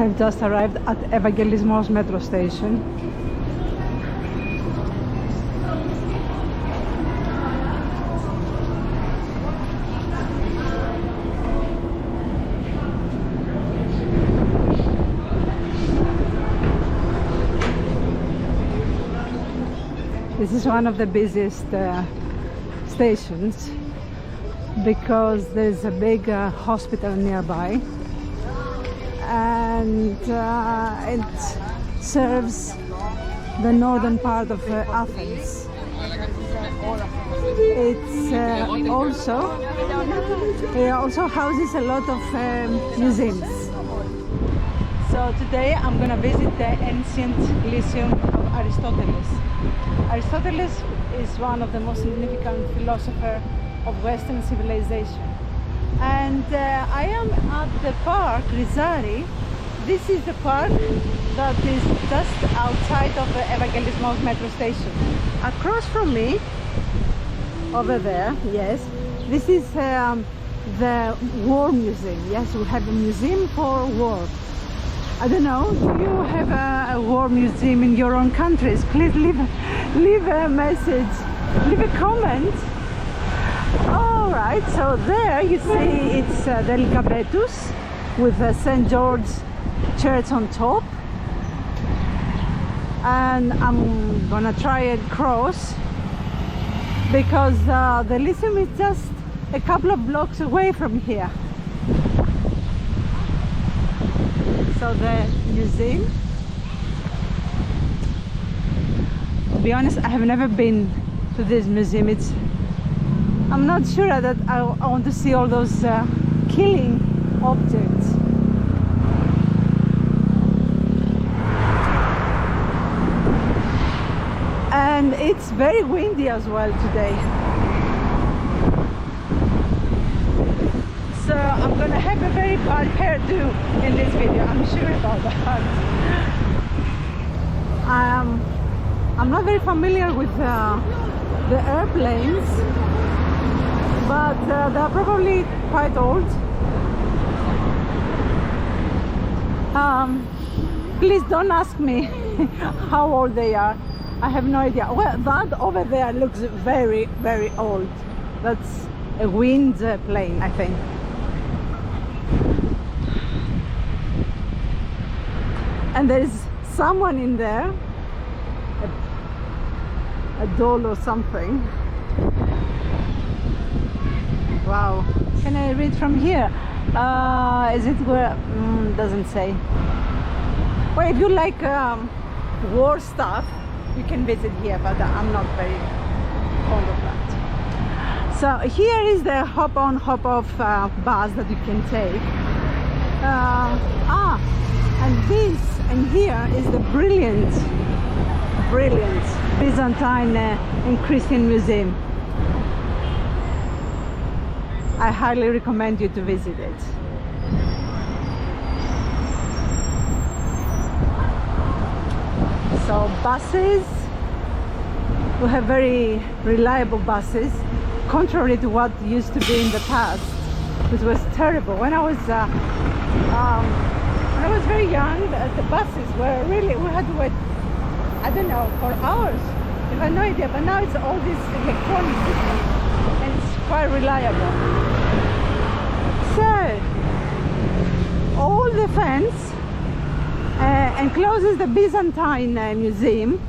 have just arrived at Evaggelismos metro station. This is one of the busiest stations because there's a big hospital nearby, and it serves the northern part of Athens. It also houses a lot of museums. So today I'm gonna visit the ancient Lyceum of Aristotle. Aristotle is one of the most significant philosophers of Western civilization. And I am at the park Rizari. This is the park that is just outside of the Evaggelismos metro station. Across from me, over there, yes, this is the War Museum. Yes, we have a museum for war. I don't know, do you have a war museum in your own countries? Please leave a message, leave a comment. All right, so there you see it's the Lyceum with the St. George's Church on top. And I'm gonna try and cross because the Lyceum is just a couple of blocks away from here. So the museum, to be honest, I have never been to this museum. I'm not sure that I want to see all those killing objects. And it's very windy as well today. So I'm gonna have a very bad hairdo in this video, I'm sure about that. I'm not very familiar with the airplanes, but they're probably quite old. Please don't ask me how old they are. I have no idea. Well, that over there looks very, very old. That's a wind plane, I think. And there's someone in there, a doll or something. Wow. Can I read from here? Is it where? Doesn't say. Well, if you like war stuff, you can visit here, but I'm not very fond of that. So here is the hop-on, hop-off bus that you can take. And here is the brilliant Byzantine and Christian Museum. I highly recommend you to visit it. So buses, we have very reliable buses, contrary to what used to be in the past, which was terrible. When I was very young, the buses were really, we had to wait, I don't know, for hours. I have no idea, but now it's all this electronic system and it's quite reliable. So, all the fence encloses the Byzantine Museum,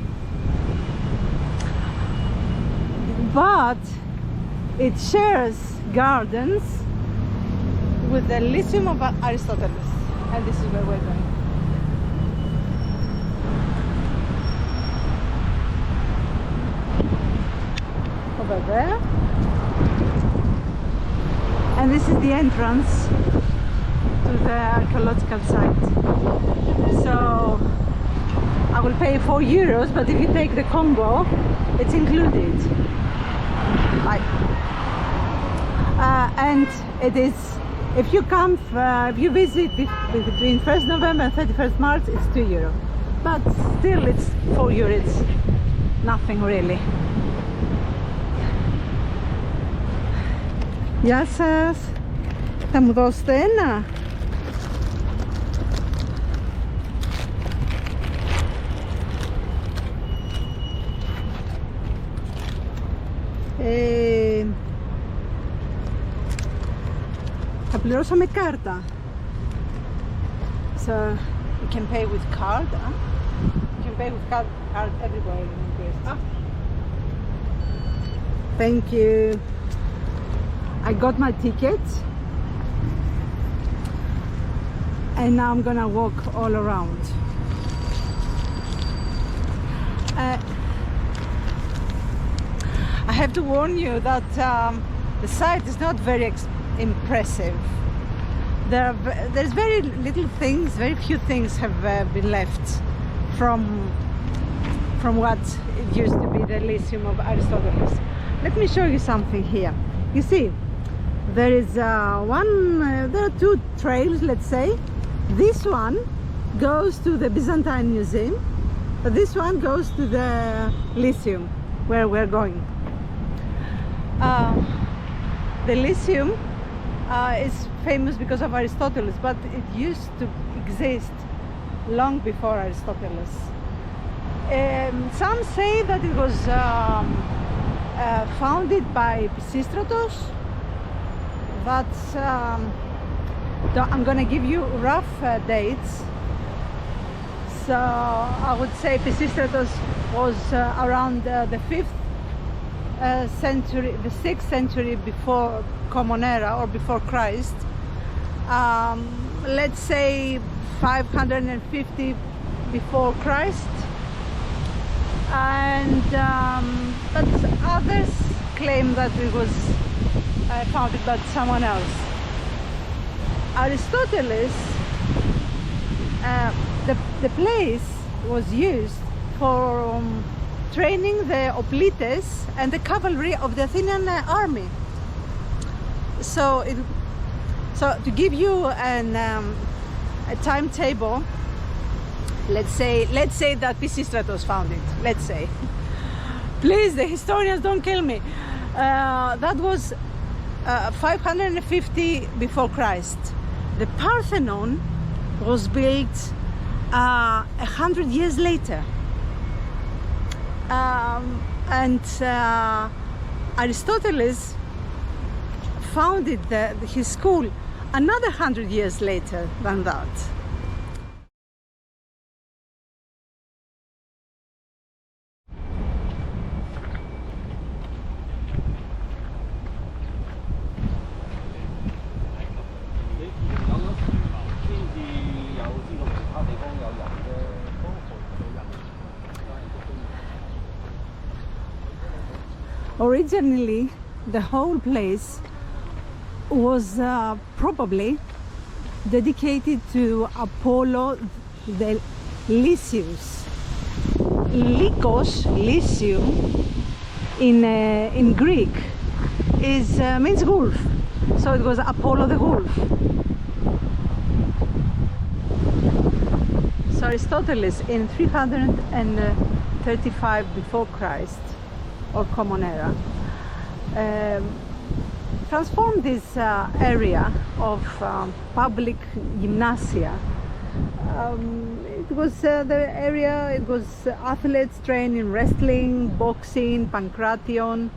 but it shares gardens with the Lyceum of Aristotle. And this is where we're going. Over there. And this is the entrance to the archaeological site. So I will pay €4, but if you take the combo, it's included. And it is, if you come, if you visit between 1st November and 31st March, it's €2. But still, it's €4. It's nothing really. Γεια σας. Θα μου δώσετε ένα? Θα πληρώσω με κάρτα. So you can pay with card. Huh? You can pay with card everywhere in Greece. Ah. Thank you. I got my ticket. And now I'm gonna walk all around. I have to warn you that the site is not very impressive. There's very little things, very few things have been left from what it used to be the Lyceum of Aristotle. Let me show you something here. You see, there is there are two trails, let's say. This one goes to the Byzantine Museum, but this one goes to the Lyceum, where we're going. The Lyceum is famous because of Aristotle, but it used to exist long before Aristotle. Some say that it was founded by Pisistratos. That's I'm gonna give you rough dates. So I would say Pisistratos was around the 5th century, the 6th century before Common Era or before Christ. Let's say 550 before Christ. And but others claim that it was founded by someone else. Aristotle, the place was used for training the hoplites and the cavalry of the Athenian army. So to give you a timetable, let's say that Pisistratos found it. Let's say, please, the historians don't kill me. That was 550 before Christ. The Parthenon was built 100 years later, and Aristotle founded his school another 100 years later than that. Originally, the whole place was probably dedicated to Apollo the Lyceus. Lycos, Lyceum, in Greek means wolf, so it was Apollo the wolf. So Aristotle in 335 before Christ or Common Era transformed this area of public gymnasia. It was the area, it was athletes trained in wrestling, boxing, pankration.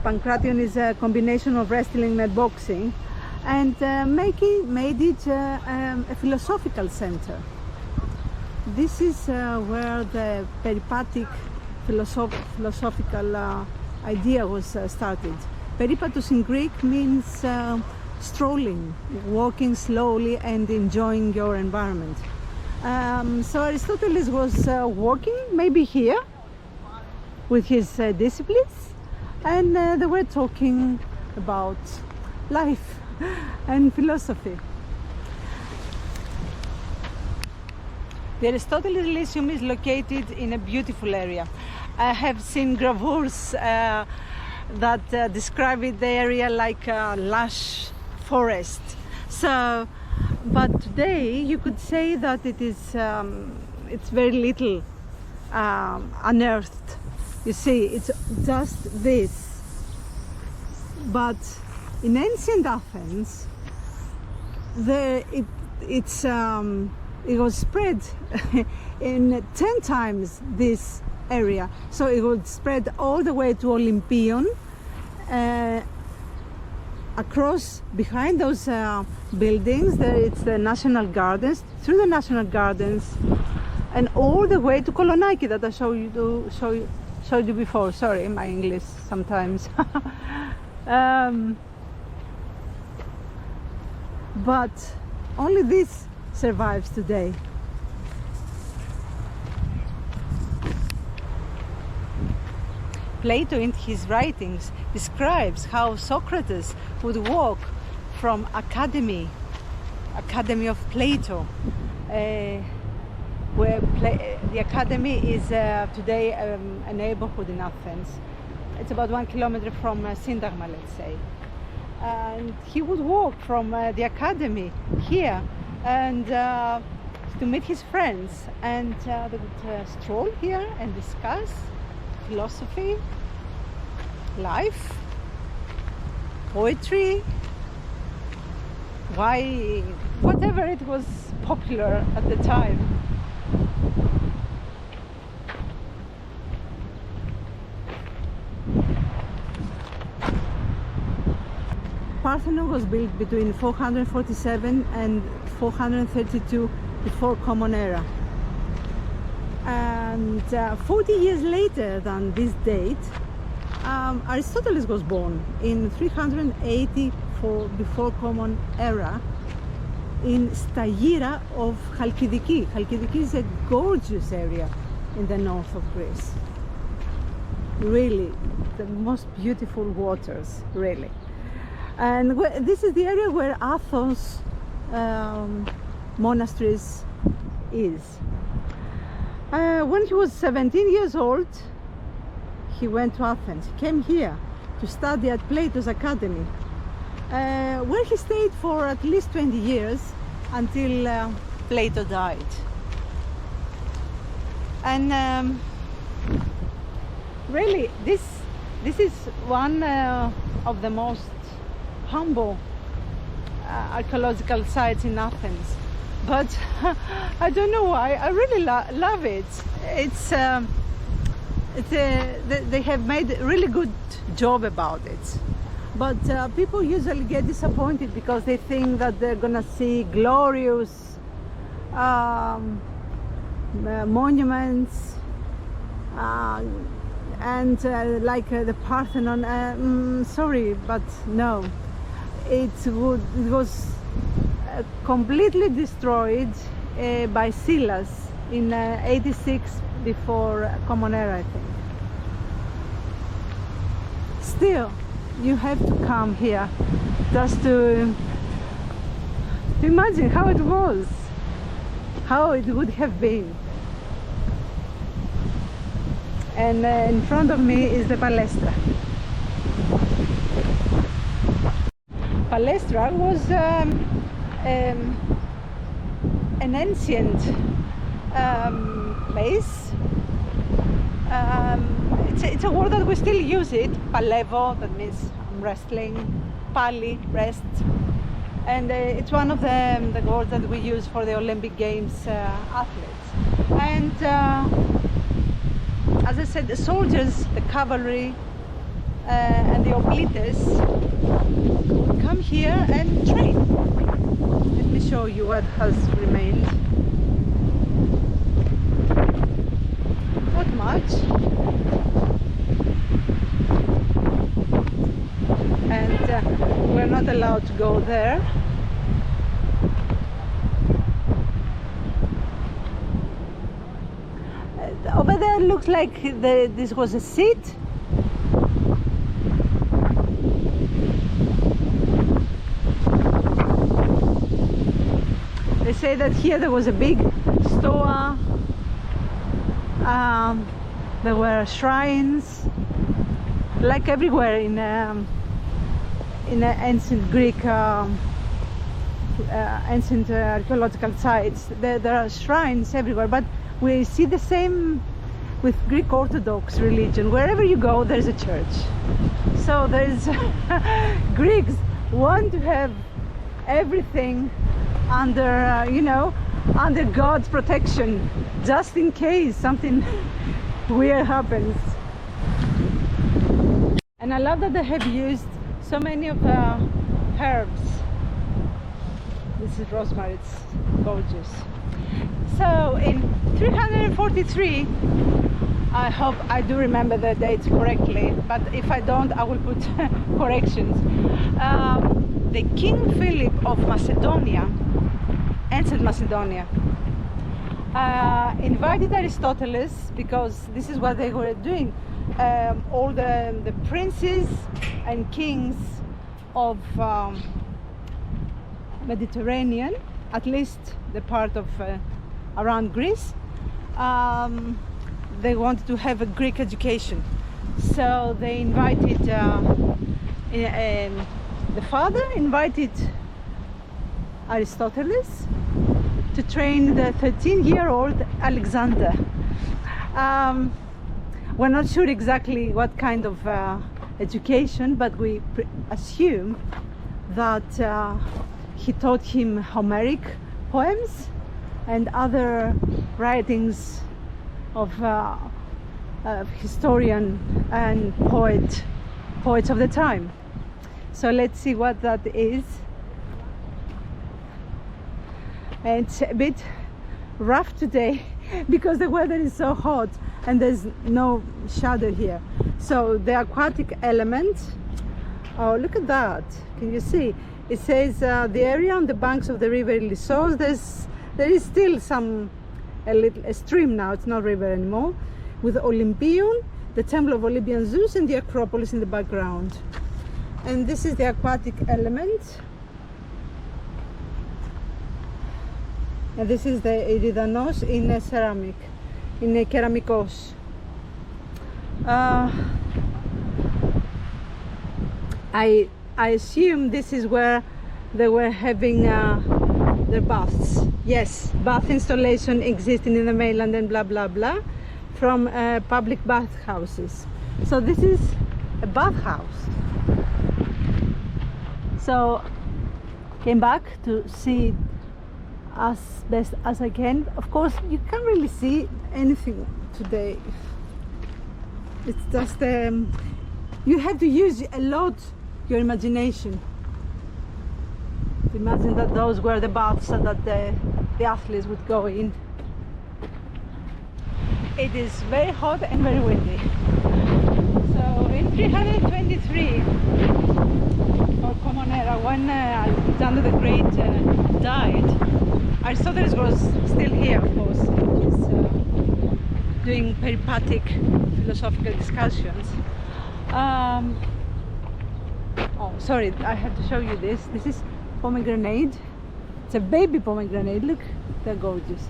Pankration is a combination of wrestling and boxing, and made it a philosophical center. This is where the peripatic philosophical idea was started. Peripatos in Greek means strolling, walking slowly and enjoying your environment. So Aristotle was walking maybe here with his disciples, and they were talking about life and philosophy. The Aristotle Lyceum is located in a beautiful area. I have seen gravures that describe the area like a lush forest. So, but today you could say that it is it's very little unearthed. You see, it's just this. But in ancient Athens, it was spread in 10 times this area. So it would spread all the way to Olympion, across behind those buildings. There it's the National Gardens, through the National Gardens, and all the way to Kolonaki that I showed you before. Sorry, my English sometimes. But only this survives today. Plato in his writings describes how Socrates would walk from Academy of Plato, where the Academy is today a neighborhood in Athens. It's about 1 kilometer from Syntagma, let's say. And he would walk from the Academy here and to meet his friends, and they would stroll here and discuss philosophy, life, poetry, whatever it was popular at the time. Parthenon was built between 447 and 432 before Common Era. And 40 years later than this date, Aristotle was born in 384 before Common Era in Stagira of Chalkidiki. Chalkidiki is a gorgeous area in the north of Greece. Really, the most beautiful waters, really. And this is the area where Athos monasteries is. When he was 17 years old, he went to Athens. He came here to study at Plato's Academy, where he stayed for at least 20 years until Plato died. And really, this is one of the most humble archaeological sites in Athens. But I don't know why, I really love it. They have made a really good job about it. But people usually get disappointed because they think that they're gonna see glorious monuments and like the Parthenon. Sorry, but no. It was completely destroyed by Silas in 86 before Common Era, I think. Still, you have to come here just to imagine how it was, how it would have been. And in front of me is the palestra. Palestra was an ancient place. It's a word that we still use it. Palevo, that means wrestling. Pali, rest. And it's one of the words that we use for the Olympic Games athletes. And as I said, the soldiers, the cavalry, and the hoplites come here and train. Let me show you what has remained. Not much. And we're not allowed to go there. Over there looks like this was a seat. They say that here there was a big stoa, there were shrines, like everywhere in ancient Greek, ancient archaeological sites. There are shrines everywhere, but we see the same with Greek Orthodox religion. Wherever you go, there's a church. So there's Greeks want to have everything under, under God's protection, just in case something weird happens. And I love that they have used so many of the herbs. This is rosemary, it's gorgeous. So in 343, I hope I do remember the dates correctly, but if I don't, I will put corrections. The King Philip of Macedonia, ancient Macedonia, invited Aristotle, because this is what they were doing. All the princes and kings of Mediterranean, at least the part of around Greece, they wanted to have a Greek education, so they invited the father invited Aristotle to train the 13-year-old Alexander. We're not sure exactly what kind of education, but we assume that he taught him Homeric poems and other writings of historian and poets of the time. So let's see what that is. It's a bit rough today because the weather is so hot and there's no shadow here. So the aquatic element, oh look at that, can you see? It says the area on the banks of the river Lyceum. There is still a stream now, it's not river anymore, with Olympion, the temple of Olympian Zeus, and the Acropolis in the background. And this is the aquatic element. And this is the iridanos in a ceramic, in a keramikos. I assume this is where they were having their baths. Yes, bath installation existing in the mainland and blah blah blah, from public bathhouses. So this is a bathhouse. So came back to see as best as I can. Of course, you can't really see anything today. It's just you have to use a lot your imagination. Imagine that those were the baths that the athletes would go in. It is very hot and very windy. So in 323 for Common Era, when Alexander the Great died, Aristotle was still here, of course. He's doing peripatetic philosophical discussions. Oh, sorry, I have to show you this. This is pomegranate. It's a baby pomegranate. Look, they're gorgeous.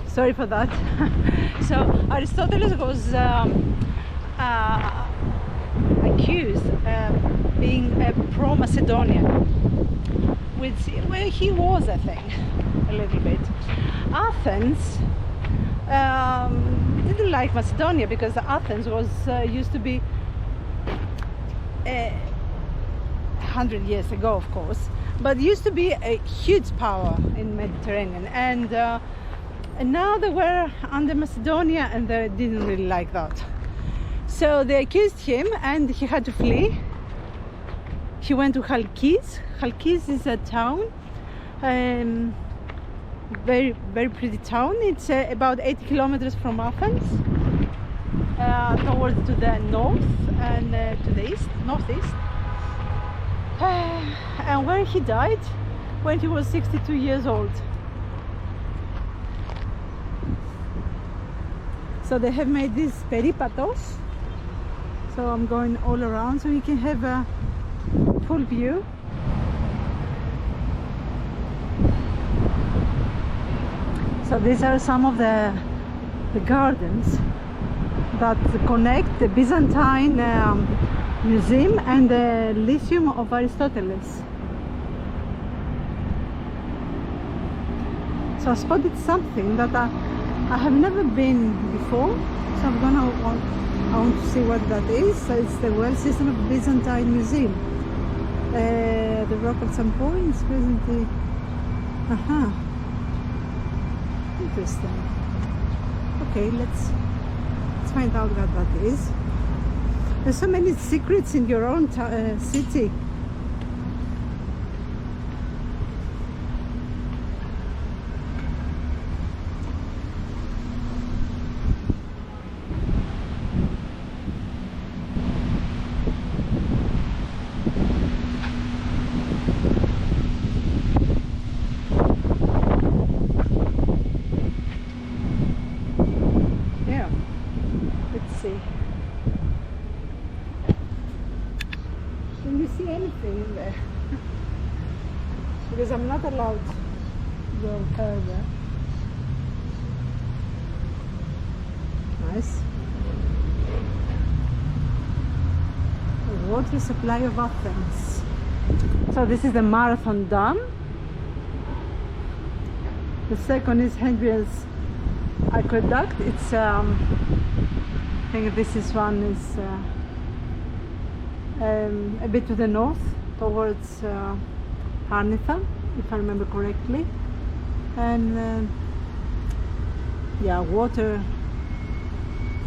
Sorry for that. So Aristotle was accused of being a pro-Macedonian, which well, he was, I think, a little bit. Athens didn't like Macedonia because Athens was used to be 100 years ago, of course, but used to be a huge power in Mediterranean, and now they were under Macedonia and they didn't really like that. So they accused him and he had to flee. He went to Chalkis. Chalkis is a town, very pretty town. It's about 80 kilometers from Athens, towards to the north and to the east, northeast. And where he died when he was 62 years old. So they have made these peripatos. So I'm going all around so you can have a full view. So these are some of the gardens that connect the Byzantine Museum and the Lyceum of Aristotle. So I spotted something that I have never been before, so I want to see what that is. So it's the well system of Byzantine Museum. The rock at some point is presently. Interesting. Okay, let's Let's find out what that is. There's so many secrets in your own city. In there because I'm not allowed to go further. Nice. The water supply of Athens. So this is the Marathon Dam. The second is Henry's aqueduct. It's I think this is one is a bit to the north towards Arnitha, if I remember correctly, and yeah, water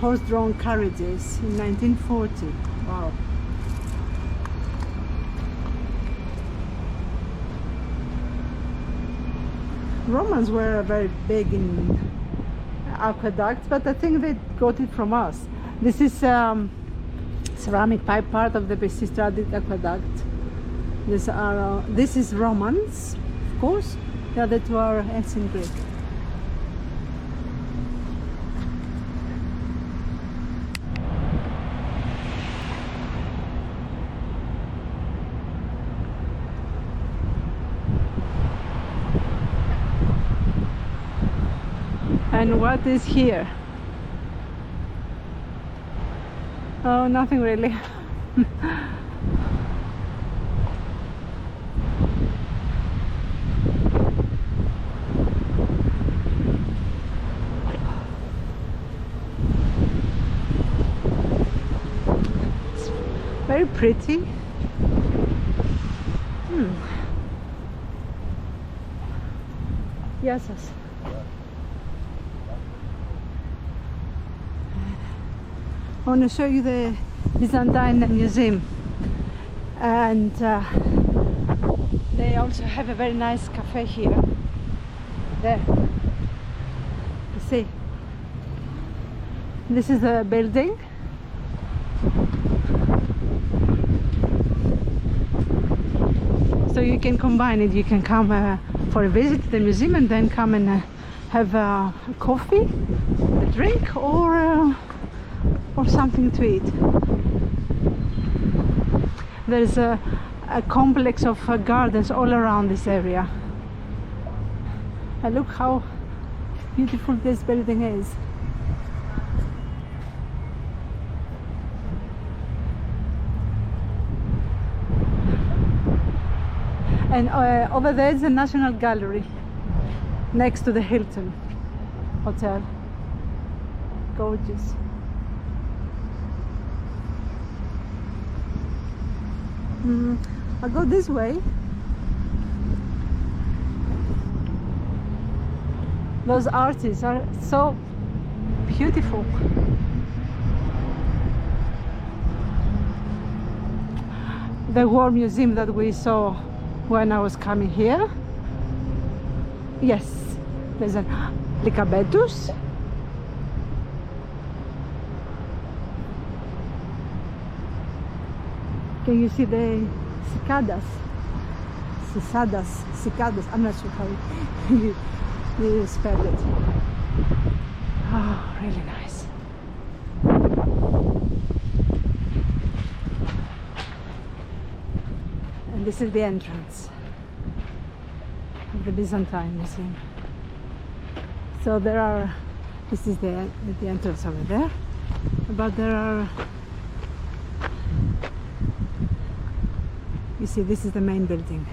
horse-drawn carriages in 1940. Wow. Romans were very big in aqueducts, but I think they got it from us. This is ceramic pipe, part of the Pisistratic aqueduct. This is Romans, of course. The other two are ancient Greek. And what is here? Oh, nothing really. It's very pretty. Yes. I want to show you the Byzantine Museum, and they also have a very nice cafe here. There, you see, this is the building. So you can combine it. You can come for a visit to the museum and then come and have a coffee, a drink, or something to eat. There's a complex of gardens all around this area. And look how beautiful this building is. And over there is the National Gallery next to the Hilton Hotel. Gorgeous. I'll go this way. Those artists are so beautiful. The War Museum that we saw when I was coming here. Yes, there's an Lycabetus. Can you see the cicadas? Cicadas. I'm not sure how you spell it. Oh, really nice. And this is the entrance of the Byzantine Museum. So there are, this is the entrance over there, but there are, you see, this is the main building.